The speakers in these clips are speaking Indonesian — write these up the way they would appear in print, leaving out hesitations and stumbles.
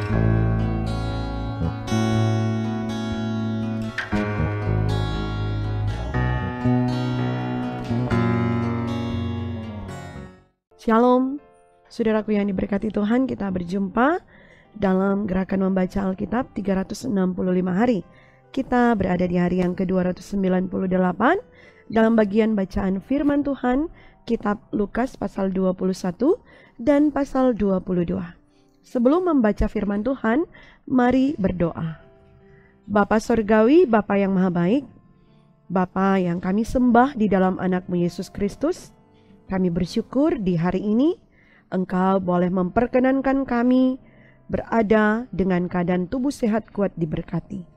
Shalom, saudaraku yang diberkati Tuhan, kita berjumpa dalam gerakan membaca Alkitab 365 hari. Kita berada di hari yang ke-298 dalam bagian bacaan firman Tuhan, kitab Lukas pasal 21 dan pasal 22. Sebelum membaca firman Tuhan, mari berdoa. Bapa Sorgawi, Bapa yang Maha Baik, Bapa yang kami sembah di dalam anak-Mu Yesus Kristus, kami bersyukur di hari ini Engkau boleh memperkenankan kami berada dengan keadaan tubuh sehat kuat diberkati.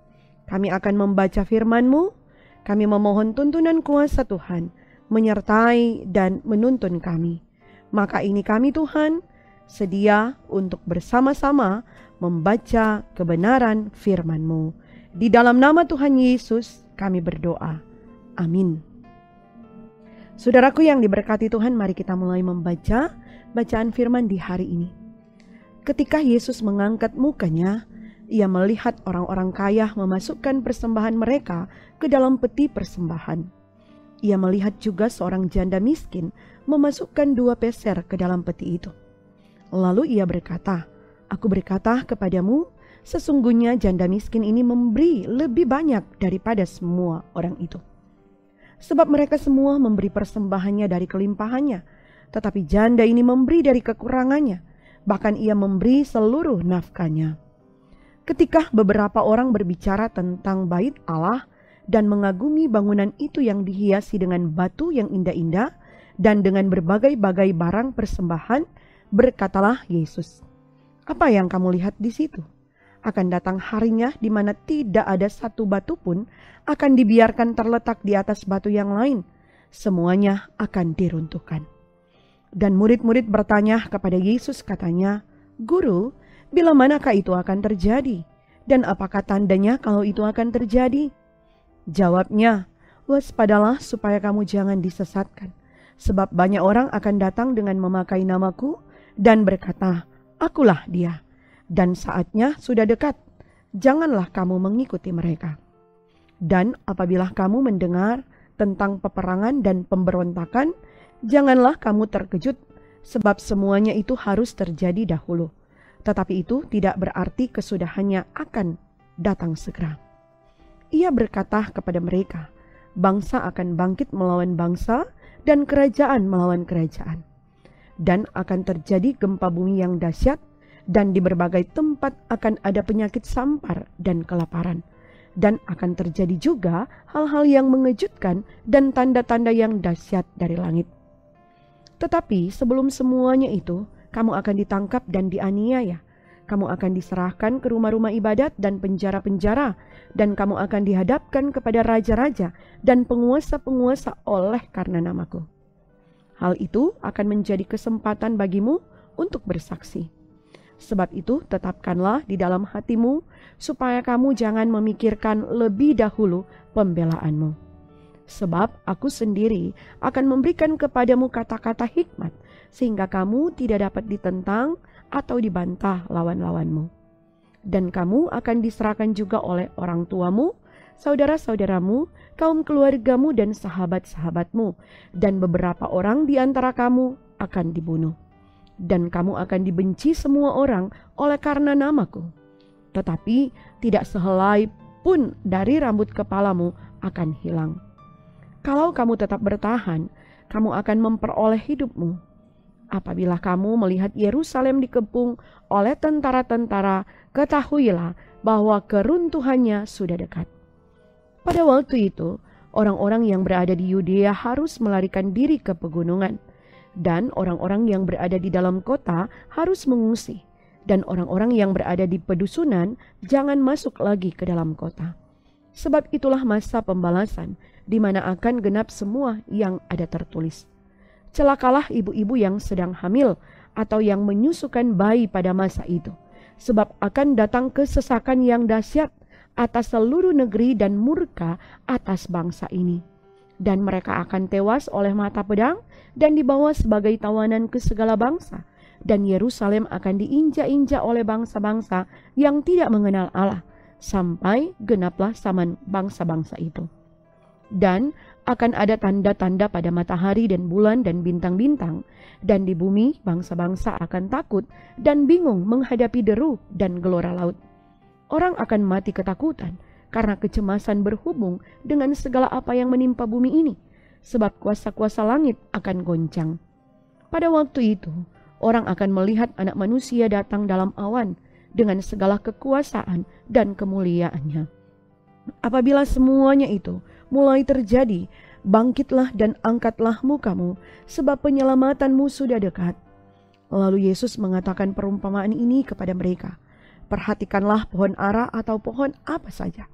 Kami akan membaca firman-Mu, kami memohon tuntunan kuasa Tuhan menyertai dan menuntun kami. Maka ini kami Tuhan sedia untuk bersama-sama membaca kebenaran firman-Mu. Di dalam nama Tuhan Yesus kami berdoa. Amin. Saudaraku yang diberkati Tuhan, mari kita mulai membaca bacaan firman di hari ini. Ketika Yesus mengangkat mukanya, ia melihat orang-orang kaya memasukkan persembahan mereka ke dalam peti persembahan. Ia melihat juga seorang janda miskin memasukkan 2 peser ke dalam peti itu. Lalu ia berkata, "Aku berkata kepadamu, sesungguhnya janda miskin ini memberi lebih banyak daripada semua orang itu. Sebab mereka semua memberi persembahannya dari kelimpahannya, tetapi janda ini memberi dari kekurangannya, bahkan ia memberi seluruh nafkahnya." Ketika beberapa orang berbicara tentang bait Allah dan mengagumi bangunan itu yang dihiasi dengan batu yang indah-indah dan dengan berbagai-bagai barang persembahan, berkatalah Yesus, "Apa yang kamu lihat di situ? Akan datang harinya di mana tidak ada satu batu pun akan dibiarkan terletak di atas batu yang lain. Semuanya akan diruntuhkan." Dan murid-murid bertanya kepada Yesus, katanya, "Guru, bila manakah itu akan terjadi? Dan apakah tandanya kalau itu akan terjadi?" Jawabnya, "Waspadalah supaya kamu jangan disesatkan. Sebab banyak orang akan datang dengan memakai namaku dan berkata, 'Akulah dia.' Dan saatnya sudah dekat, janganlah kamu mengikuti mereka. Dan apabila kamu mendengar tentang peperangan dan pemberontakan, janganlah kamu terkejut, sebab semuanya itu harus terjadi dahulu. Tetapi itu tidak berarti kesudahannya akan datang segera." Ia berkata kepada mereka, "Bangsa akan bangkit melawan bangsa dan kerajaan melawan kerajaan. Dan akan terjadi gempa bumi yang dahsyat, dan di berbagai tempat akan ada penyakit sampar dan kelaparan. Dan akan terjadi juga hal-hal yang mengejutkan dan tanda-tanda yang dahsyat dari langit. Tetapi sebelum semuanya itu, kamu akan ditangkap dan dianiaya. Kamu akan diserahkan ke rumah-rumah ibadat dan penjara-penjara, dan kamu akan dihadapkan kepada raja-raja dan penguasa-penguasa oleh karena namaku. Hal itu akan menjadi kesempatan bagimu untuk bersaksi. Sebab itu tetapkanlah di dalam hatimu, supaya kamu jangan memikirkan lebih dahulu pembelaanmu. Sebab aku sendiri akan memberikan kepadamu kata-kata hikmat, sehingga kamu tidak dapat ditentang atau dibantah lawan-lawanmu. Dan kamu akan diserahkan juga oleh orang tuamu, saudara-saudaramu, kaum keluargamu dan sahabat-sahabatmu, dan beberapa orang di antara kamu akan dibunuh. Dan kamu akan dibenci semua orang oleh karena namaku. Tetapi tidak sehelai pun dari rambut kepalamu akan hilang. Kalau kamu tetap bertahan, kamu akan memperoleh hidupmu. Apabila kamu melihat Yerusalem dikepung oleh tentara-tentara, ketahuilah bahwa keruntuhannya sudah dekat." Pada waktu itu, orang-orang yang berada di Yudea harus melarikan diri ke pegunungan, dan orang-orang yang berada di dalam kota harus mengungsi, dan orang-orang yang berada di pedusunan jangan masuk lagi ke dalam kota. Sebab itulah masa pembalasan, di mana akan genap semua yang ada tertulis. Celakalah ibu-ibu yang sedang hamil atau yang menyusukan bayi pada masa itu, sebab akan datang kesesakan yang dahsyat atas seluruh negeri dan murka atas bangsa ini. Dan mereka akan tewas oleh mata pedang dan dibawa sebagai tawanan ke segala bangsa, dan Yerusalem akan diinjak-injak oleh bangsa-bangsa yang tidak mengenal Allah, sampai genaplah zaman bangsa-bangsa itu. Dan akan ada tanda-tanda pada matahari dan bulan dan bintang-bintang, dan di bumi bangsa-bangsa akan takut dan bingung menghadapi deru dan gelora laut. Orang akan mati ketakutan karena kecemasan berhubung dengan segala apa yang menimpa bumi ini, sebab kuasa-kuasa langit akan goncang. Pada waktu itu, orang akan melihat Anak Manusia datang dalam awan dengan segala kekuasaan dan kemuliaannya. Apabila semuanya itu mulai terjadi, bangkitlah dan angkatlah mukamu, sebab penyelamatanmu sudah dekat. Lalu Yesus mengatakan perumpamaan ini kepada mereka. Perhatikanlah pohon ara atau pohon apa saja.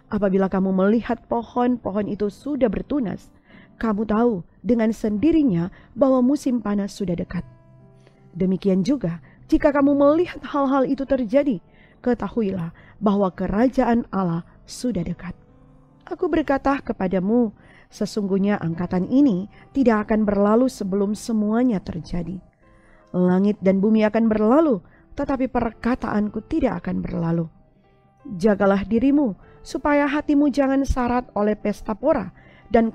Apabila kamu melihat pohon-pohon itu sudah bertunas, kamu tahu dengan sendirinya bahwa musim panas sudah dekat. Demikian juga, jika kamu melihat hal-hal itu terjadi, ketahuilah bahwa kerajaan Allah sudah dekat. Aku berkata kepadamu, sesungguhnya angkatan ini tidak akan berlalu sebelum semuanya terjadi. Langit dan bumi akan berlalu, tetapi perkataanku tidak akan berlalu. Jagalah dirimu, supaya hatimu jangan syarat oleh pesta pora dan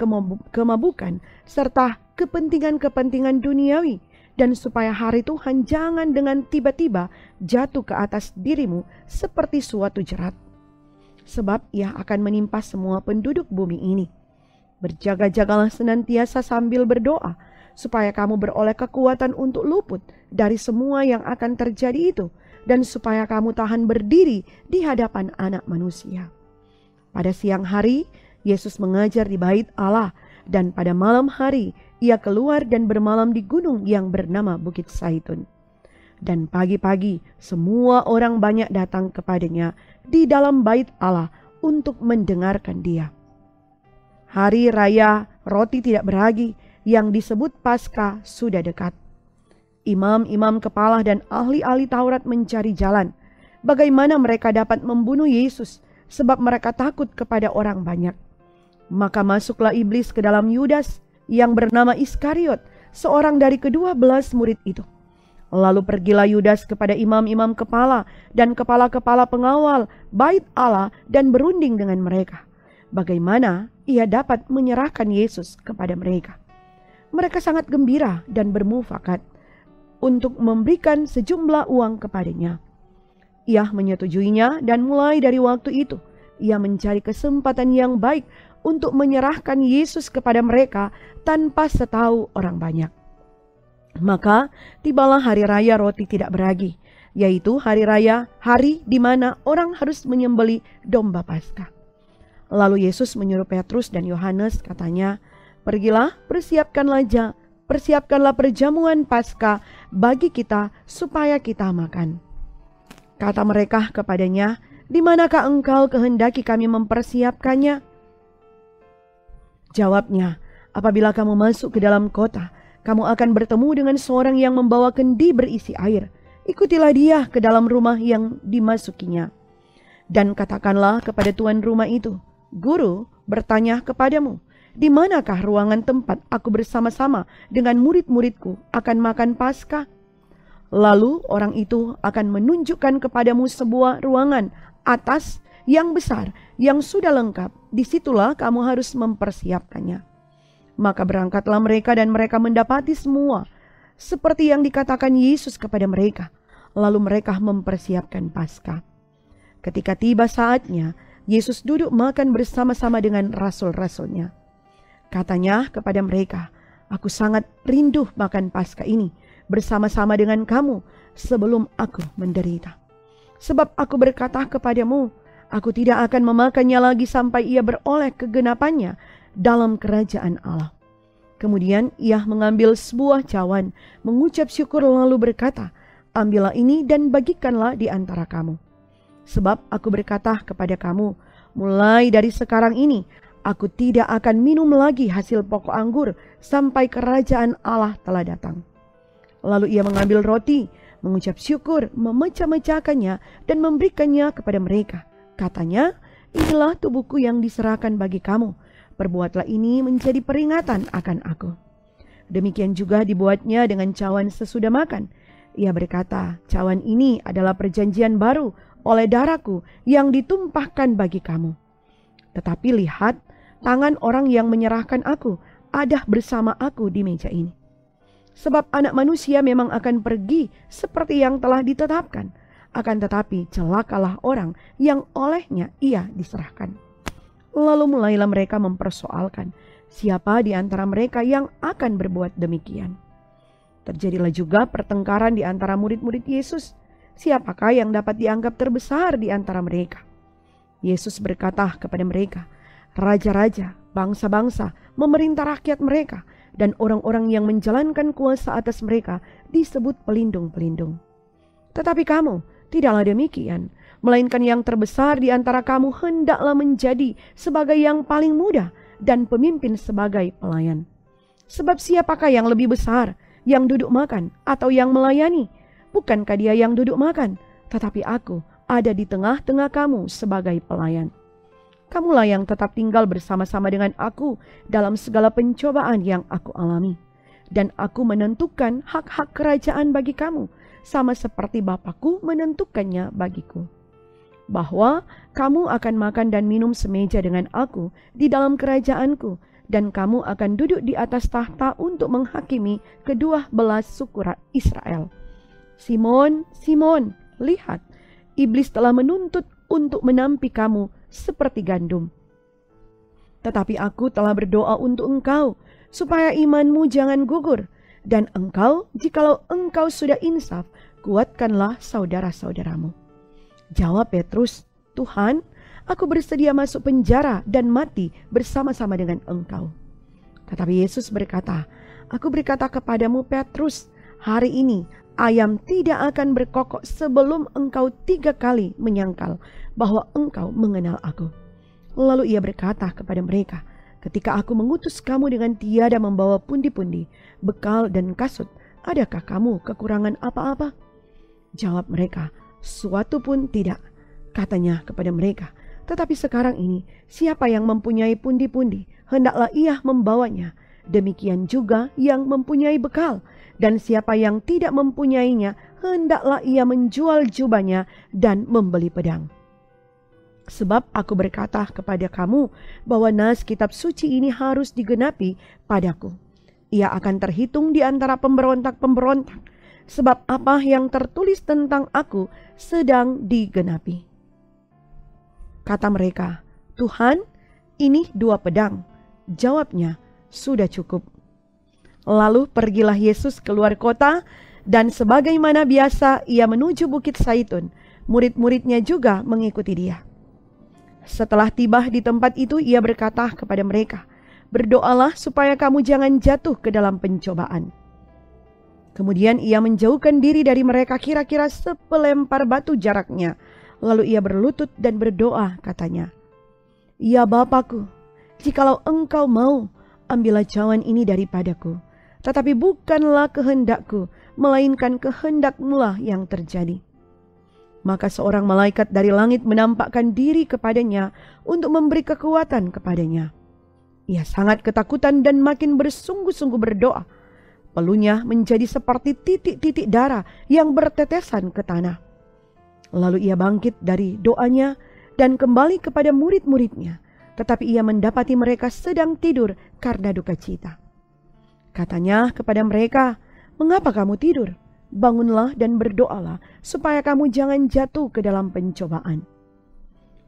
kemabukan, serta kepentingan-kepentingan duniawi, dan supaya hari Tuhan jangan dengan tiba-tiba jatuh ke atas dirimu seperti suatu jerat. Sebab ia akan menimpa semua penduduk bumi ini. Berjaga-jagalah senantiasa sambil berdoa, supaya kamu beroleh kekuatan untuk luput dari semua yang akan terjadi itu, dan supaya kamu tahan berdiri di hadapan Anak Manusia. Pada siang hari, Yesus mengajar di bait Allah, dan pada malam hari ia keluar dan bermalam di gunung yang bernama Bukit Zaitun. Dan pagi-pagi semua orang banyak datang kepadanya di dalam bait Allah untuk mendengarkan dia. Hari raya roti tidak beragi yang disebut Paskah sudah dekat. Imam-imam kepala dan ahli-ahli Taurat mencari jalan bagaimana mereka dapat membunuh Yesus, sebab mereka takut kepada orang banyak. Maka masuklah iblis ke dalam Yudas yang bernama Iskariot, seorang dari ke-12 murid itu. Lalu pergilah Yudas kepada imam-imam kepala dan kepala-kepala pengawal bait Allah dan berunding dengan mereka, bagaimana ia dapat menyerahkan Yesus kepada mereka. Mereka sangat gembira dan bermufakat untuk memberikan sejumlah uang kepadanya. Ia menyetujuinya, dan mulai dari waktu itu ia mencari kesempatan yang baik untuk menyerahkan Yesus kepada mereka tanpa setahu orang banyak. Maka tibalah hari raya roti tidak beragi, yaitu hari di mana orang harus menyembelih domba Paskah. Lalu Yesus menyuruh Petrus dan Yohanes, katanya, "Pergilah, persiapkanlah perjamuan Paskah bagi kita supaya kita makan." Kata mereka kepadanya, "Di manakah engkau kehendaki kami mempersiapkannya?" Jawabnya, "Apabila kamu masuk ke dalam kota, kamu akan bertemu dengan seorang yang membawa kendi berisi air. Ikutilah dia ke dalam rumah yang dimasukinya. Dan katakanlah kepada tuan rumah itu, 'Guru bertanya kepadamu, di manakah ruangan tempat aku bersama-sama dengan murid-muridku akan makan Paskah?' Lalu orang itu akan menunjukkan kepadamu sebuah ruangan atas yang besar, yang sudah lengkap. Disitulah kamu harus mempersiapkannya." Maka berangkatlah mereka dan mereka mendapati semua seperti yang dikatakan Yesus kepada mereka. Lalu mereka mempersiapkan Paskah. Ketika tiba saatnya, Yesus duduk makan bersama-sama dengan rasul-rasulnya. Katanya kepada mereka, "Aku sangat rindu makan Paskah ini bersama-sama dengan kamu sebelum aku menderita. Sebab aku berkata kepadamu, aku tidak akan memakannya lagi sampai ia beroleh kegenapannya dalam kerajaan Allah." Kemudian ia mengambil sebuah cawan, mengucap syukur lalu berkata, "Ambillah ini dan bagikanlah di antara kamu. Sebab aku berkata kepada kamu, mulai dari sekarang ini, aku tidak akan minum lagi hasil pokok anggur sampai kerajaan Allah telah datang." Lalu ia mengambil roti, mengucap syukur, memecah-mecahkannya dan memberikannya kepada mereka. Katanya, "Inilah tubuhku yang diserahkan bagi kamu. Perbuatlah ini menjadi peringatan akan aku." Demikian juga dibuatnya dengan cawan sesudah makan. Ia berkata, cawan ini adalah perjanjian baru oleh darahku yang ditumpahkan bagi kamu. Tetapi lihat, tangan orang yang menyerahkan aku ada bersama aku di meja ini. Sebab anak manusia memang akan pergi seperti yang telah ditetapkan. Akan tetapi celakalah orang yang olehnya ia diserahkan. Lalu mulailah mereka mempersoalkan siapa di antara mereka yang akan berbuat demikian. Terjadilah juga pertengkaran di antara murid-murid Yesus. Siapakah yang dapat dianggap terbesar di antara mereka? Yesus berkata kepada mereka, raja-raja, bangsa-bangsa memerintah rakyat mereka, dan orang-orang yang menjalankan kuasa atas mereka disebut pelindung-pelindung. Tetapi kamu tidaklah demikian, melainkan yang terbesar di antara kamu hendaklah menjadi sebagai yang paling muda dan pemimpin sebagai pelayan. Sebab siapakah yang lebih besar, yang duduk makan atau yang melayani? Bukankah dia yang duduk makan, tetapi aku ada di tengah-tengah kamu sebagai pelayan. Kamulah yang tetap tinggal bersama-sama dengan aku dalam segala pencobaan yang aku alami. Dan aku menentukan hak-hak kerajaan bagi kamu, sama seperti Bapakku menentukannya bagiku. Bahwa kamu akan makan dan minum semeja dengan aku di dalam kerajaanku, dan kamu akan duduk di atas tahta untuk menghakimi kedua belas suku Israel. Simon, Simon, lihat, iblis telah menuntut untuk menampi kamu seperti gandum. Tetapi aku telah berdoa untuk engkau, supaya imanmu jangan gugur. Dan engkau, jikalau engkau sudah insaf, kuatkanlah saudara-saudaramu. Jawab Petrus, Tuhan, aku bersedia masuk penjara dan mati bersama-sama dengan engkau. Tetapi Yesus berkata, aku berkata kepadamu Petrus, hari ini ayam tidak akan berkokok sebelum engkau 3 kali menyangkal bahwa engkau mengenal aku. Lalu ia berkata kepada mereka, ketika aku mengutus kamu dengan tiada membawa pundi-pundi, bekal dan kasut, adakah kamu kekurangan apa-apa? Jawab mereka, suatu pun tidak. Katanya kepada mereka, tetapi sekarang ini siapa yang mempunyai pundi-pundi, hendaklah ia membawanya. Demikian juga yang mempunyai bekal. Dan siapa yang tidak mempunyainya, hendaklah ia menjual jubahnya dan membeli pedang. Sebab aku berkata kepada kamu bahwa nas kitab suci ini harus digenapi padaku. Ia akan terhitung di antara pemberontak-pemberontak. Sebab apa yang tertulis tentang aku sedang digenapi. Kata mereka, Tuhan, ini 2 pedang. Jawabnya, sudah cukup. Lalu pergilah Yesus keluar kota, dan sebagaimana biasa ia menuju Bukit Zaitun. Murid-muridnya juga mengikuti dia. Setelah tiba di tempat itu, ia berkata kepada mereka, berdoalah supaya kamu jangan jatuh ke dalam pencobaan. Kemudian ia menjauhkan diri dari mereka kira-kira sepelempar batu jaraknya. Lalu ia berlutut dan berdoa, katanya, ya Bapakku, jikalau engkau mau, ambillah cawan ini daripadaku. Tetapi bukanlah kehendakku, melainkan kehendak-Mu yang terjadi. Maka seorang malaikat dari langit menampakkan diri kepadanya untuk memberi kekuatan kepadanya. Ia sangat ketakutan dan makin bersungguh-sungguh berdoa. Pelunya menjadi seperti titik-titik darah yang bertetesan ke tanah. Lalu ia bangkit dari doanya dan kembali kepada murid-muridnya. Tetapi ia mendapati mereka sedang tidur karena duka cita. Katanya kepada mereka, mengapa kamu tidur? Bangunlah dan berdoalah supaya kamu jangan jatuh ke dalam pencobaan.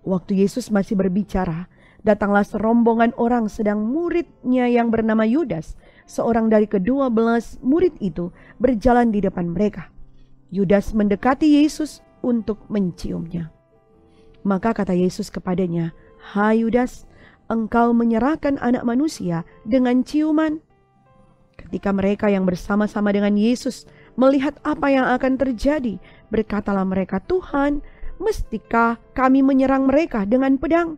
Waktu Yesus masih berbicara, datanglah serombongan orang sedang muridnya yang bernama Yudas, seorang dari ke-12 murid itu, berjalan di depan mereka. Yudas mendekati Yesus untuk menciumnya. Maka kata Yesus kepadanya, hai Yudas, engkau menyerahkan Anak Manusia dengan ciuman? Ketika mereka yang bersama-sama dengan Yesus melihat apa yang akan terjadi, berkatalah mereka, Tuhan, mestikah kami menyerang mereka dengan pedang?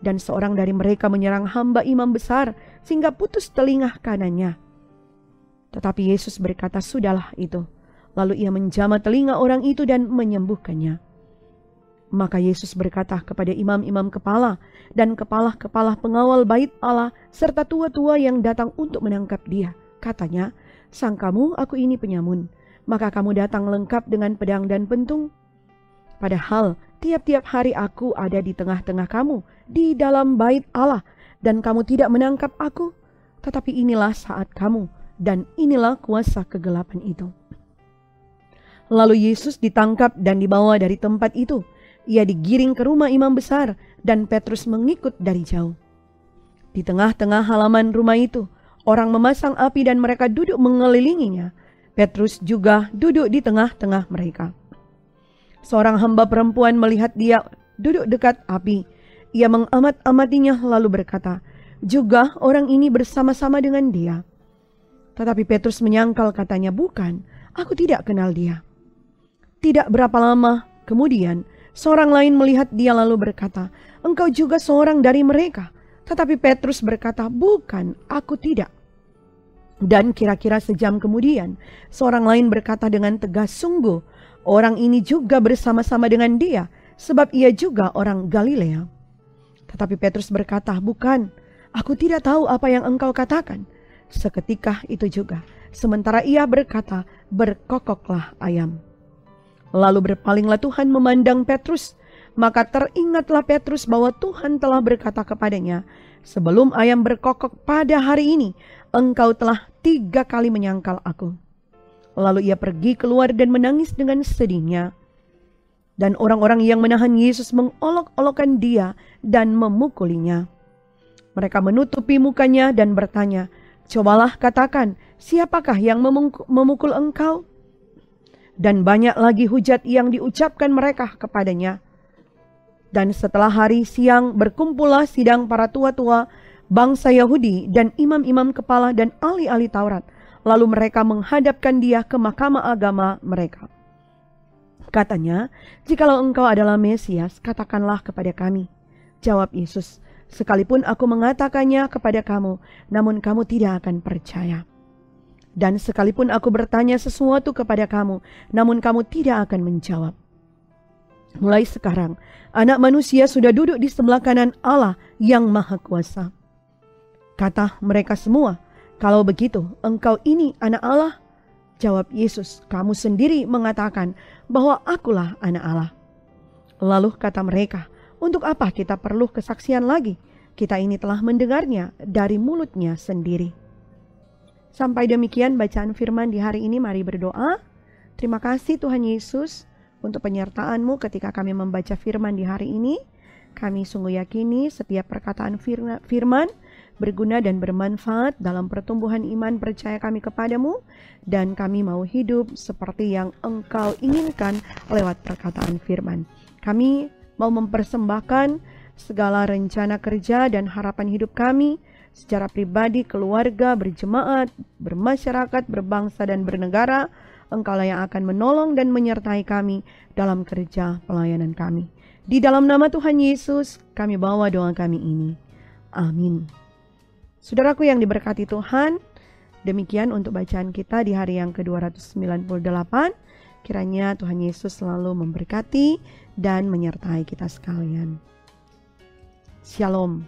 Dan seorang dari mereka menyerang hamba imam besar sehingga putus telinga kanannya. Tetapi Yesus berkata, sudahlah itu. Lalu ia menjamah telinga orang itu dan menyembuhkannya. Maka Yesus berkata kepada imam-imam kepala dan kepala-kepala pengawal bait Allah serta tua-tua yang datang untuk menangkap dia. Katanya, sangkamu aku ini penyamun, maka kamu datang lengkap dengan pedang dan pentung. Padahal tiap-tiap hari aku ada di tengah-tengah kamu, di dalam bait Allah, dan kamu tidak menangkap aku. Tetapi inilah saat kamu, dan inilah kuasa kegelapan itu. Lalu Yesus ditangkap dan dibawa dari tempat itu. Ia digiring ke rumah imam besar, dan Petrus mengikut dari jauh. Di tengah-tengah halaman rumah itu, orang memasang api dan mereka duduk mengelilinginya. Petrus juga duduk di tengah-tengah mereka. Seorang hamba perempuan melihat dia duduk dekat api. Ia mengamat-amatinya lalu berkata, "Juga orang ini bersama-sama dengan dia." Tetapi Petrus menyangkal, katanya, "Bukan, aku tidak kenal dia." Tidak berapa lama kemudian, seorang lain melihat dia lalu berkata, "Engkau juga seorang dari mereka." Tetapi Petrus berkata, "Bukan, aku tidak." Dan kira-kira sejam kemudian, seorang lain berkata dengan tegas, "Sungguh, orang ini juga bersama-sama dengan dia, sebab ia juga orang Galilea." Tetapi Petrus berkata, "Bukan, aku tidak tahu apa yang engkau katakan." Seketika itu juga, sementara ia berkata, berkokoklah ayam. Lalu berpalinglah Tuhan memandang Petrus. Maka teringatlah Petrus bahwa Tuhan telah berkata kepadanya, "Sebelum ayam berkokok pada hari ini, engkau telah 3 kali menyangkal aku." Lalu ia pergi keluar dan menangis dengan sedihnya. Dan orang-orang yang menahan Yesus mengolok-olokkan dia dan memukulinya. Mereka menutupi mukanya dan bertanya, "Cobalah katakan, siapakah yang memukul engkau?" Dan banyak lagi hujat yang diucapkan mereka kepadanya. Dan setelah hari siang berkumpullah sidang para tua-tua bangsa Yahudi dan imam-imam kepala dan ahli-ahli Taurat. Lalu mereka menghadapkan dia ke mahkamah agama mereka. Katanya, "Jikalau engkau adalah Mesias, katakanlah kepada kami." Jawab Yesus, "Sekalipun aku mengatakannya kepada kamu, namun kamu tidak akan percaya. Dan sekalipun aku bertanya sesuatu kepada kamu, namun kamu tidak akan menjawab. Mulai sekarang, Anak Manusia sudah duduk di sebelah kanan Allah yang Maha Kuasa." Kata mereka semua, "Kalau begitu, engkau ini Anak Allah?" Jawab Yesus, "Kamu sendiri mengatakan bahwa akulah Anak Allah." Lalu kata mereka, "Untuk apa kita perlu kesaksian lagi? Kita ini telah mendengarnya dari mulutnya sendiri." Sampai demikian bacaan firman di hari ini. Mari berdoa. Terima kasih Tuhan Yesus untuk penyertaan-Mu ketika kami membaca firman di hari ini. Kami sungguh yakini setiap perkataan firman berguna dan bermanfaat dalam pertumbuhan iman percaya kami kepadamu. Dan kami mau hidup seperti yang Engkau inginkan lewat perkataan firman. Kami mau mempersembahkan segala rencana kerja dan harapan hidup kami secara pribadi, keluarga, berjemaat, bermasyarakat, berbangsa dan bernegara. Engkaulah yang akan menolong dan menyertai kami dalam kerja pelayanan kami. Di dalam nama Tuhan Yesus, kami bawa doa kami ini. Amin. Saudaraku yang diberkati Tuhan, demikian untuk bacaan kita di hari yang ke-298. Kiranya Tuhan Yesus selalu memberkati dan menyertai kita sekalian. Shalom.